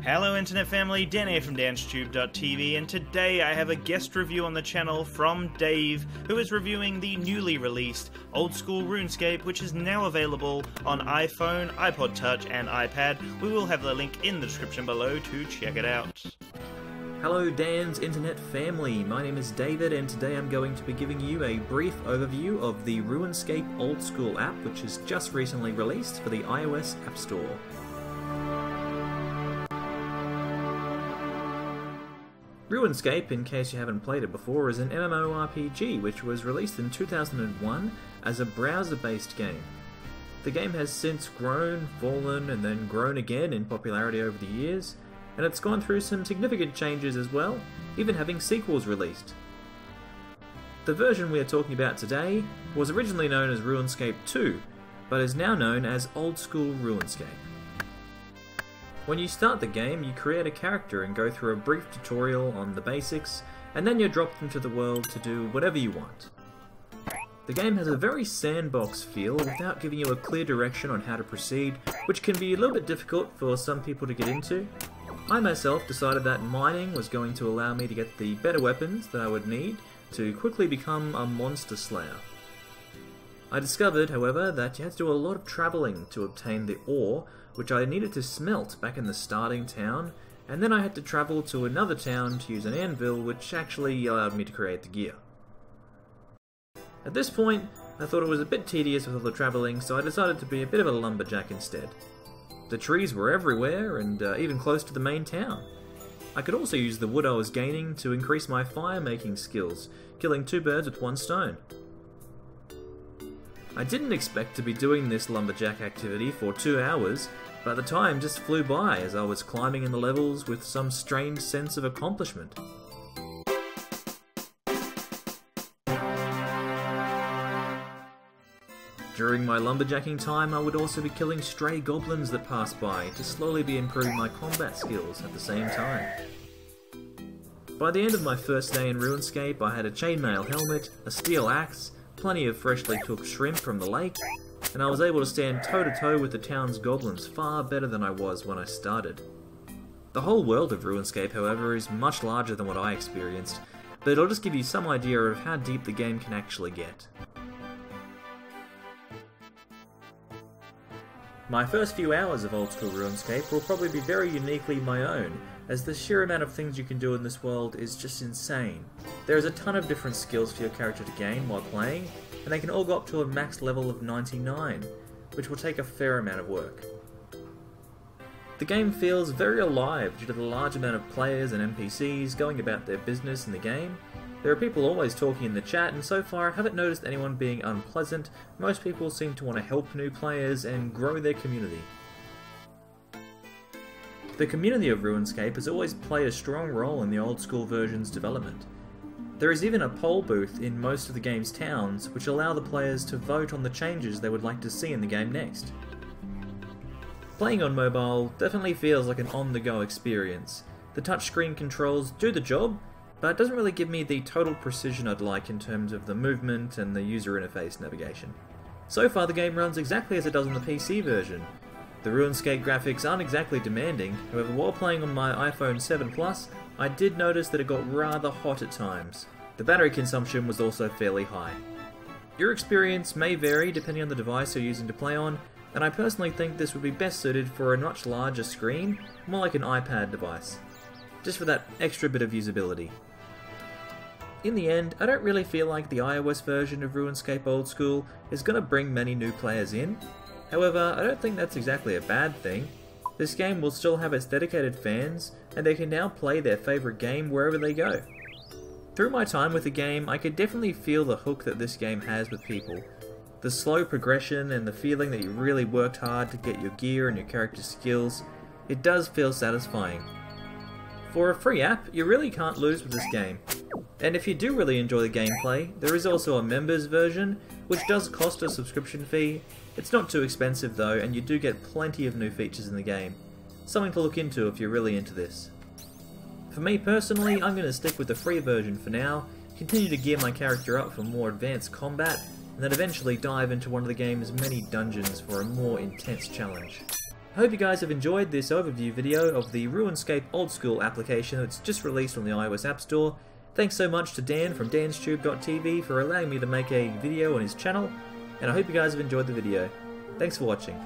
Hello Internet family, Dan here from DansTube.TV, and today I have a guest review on the channel from Dave, who is reviewing the newly released Old School RuneScape, which is now available on iPhone, iPod Touch, and iPad. We will have the link in the description below to check it out. Hello Dan's Internet family, my name is David and today I'm going to be giving you a brief overview of the RuneScape Old School app, which is just recently released for the iOS App Store. RuneScape, in case you haven't played it before, is an MMORPG which was released in 2001 as a browser-based game. The game has since grown, fallen, and then grown again in popularity over the years, and it's gone through some significant changes as well, even having sequels released. The version we are talking about today was originally known as RuneScape 2, but is now known as Old School RuneScape. When you start the game, you create a character and go through a brief tutorial on the basics, and then you're dropped into the world to do whatever you want. The game has a very sandbox feel without giving you a clear direction on how to proceed, which can be a little bit difficult for some people to get into. I myself decided that mining was going to allow me to get the better weapons that I would need to quickly become a monster slayer. I discovered, however, that you had to do a lot of travelling to obtain the ore, which I needed to smelt back in the starting town, and then I had to travel to another town to use an anvil, which actually allowed me to create the gear. At this point, I thought it was a bit tedious with all the travelling, so I decided to be a bit of a lumberjack instead. The trees were everywhere, and even close to the main town. I could also use the wood I was gaining to increase my fire-making skills, killing two birds with one stone. I didn't expect to be doing this lumberjack activity for 2 hours, but the time just flew by as I was climbing in the levels with some strange sense of accomplishment. During my lumberjacking time, I would also be killing stray goblins that passed by to slowly be improving my combat skills at the same time. By the end of my first day in RuneScape, I had a chainmail helmet, a steel axe, plenty of freshly cooked shrimp from the lake, and I was able to stand toe-to-toe with the town's goblins far better than I was when I started. The whole world of RuneScape, however, is much larger than what I experienced, but it'll just give you some idea of how deep the game can actually get. My first few hours of Old School RuneScape will probably be very uniquely my own, as the sheer amount of things you can do in this world is just insane. There is a ton of different skills for your character to gain while playing, and they can all go up to a max level of 99, which will take a fair amount of work. The game feels very alive due to the large amount of players and NPCs going about their business in the game. There are people always talking in the chat, and so far I haven't noticed anyone being unpleasant. Most people seem to want to help new players and grow their community. The community of RuneScape has always played a strong role in the old school version's development. There is even a poll booth in most of the game's towns, which allow the players to vote on the changes they would like to see in the game next. Playing on mobile definitely feels like an on-the-go experience. The touchscreen controls do the job, but it doesn't really give me the total precision I'd like in terms of the movement and the user interface navigation. So far the game runs exactly as it does on the PC version. The RuneScape graphics aren't exactly demanding, however while playing on my iPhone 7 Plus, I did notice that it got rather hot at times. The battery consumption was also fairly high. Your experience may vary depending on the device you're using to play on, and I personally think this would be best suited for a much larger screen, more like an iPad device, just for that extra bit of usability. In the end, I don't really feel like the iOS version of RuneScape Old School is going to bring many new players in. However, I don't think that's exactly a bad thing. This game will still have its dedicated fans, and they can now play their favourite game wherever they go. Through my time with the game, I could definitely feel the hook that this game has with people. The slow progression and the feeling that you really worked hard to get your gear and your character skills, it does feel satisfying. For a free app, you really can't lose with this game. And if you do really enjoy the gameplay, there is also a members version, which does cost a subscription fee. It's not too expensive though, and you do get plenty of new features in the game. Something to look into if you're really into this. For me personally, I'm going to stick with the free version for now, continue to gear my character up for more advanced combat, and then eventually dive into one of the game's many dungeons for a more intense challenge. I hope you guys have enjoyed this overview video of the RuneScape Old School application that's just released on the iOS App Store. Thanks so much to Dan from DansTube.TV for allowing me to make a video on his channel, and I hope you guys have enjoyed the video. Thanks for watching.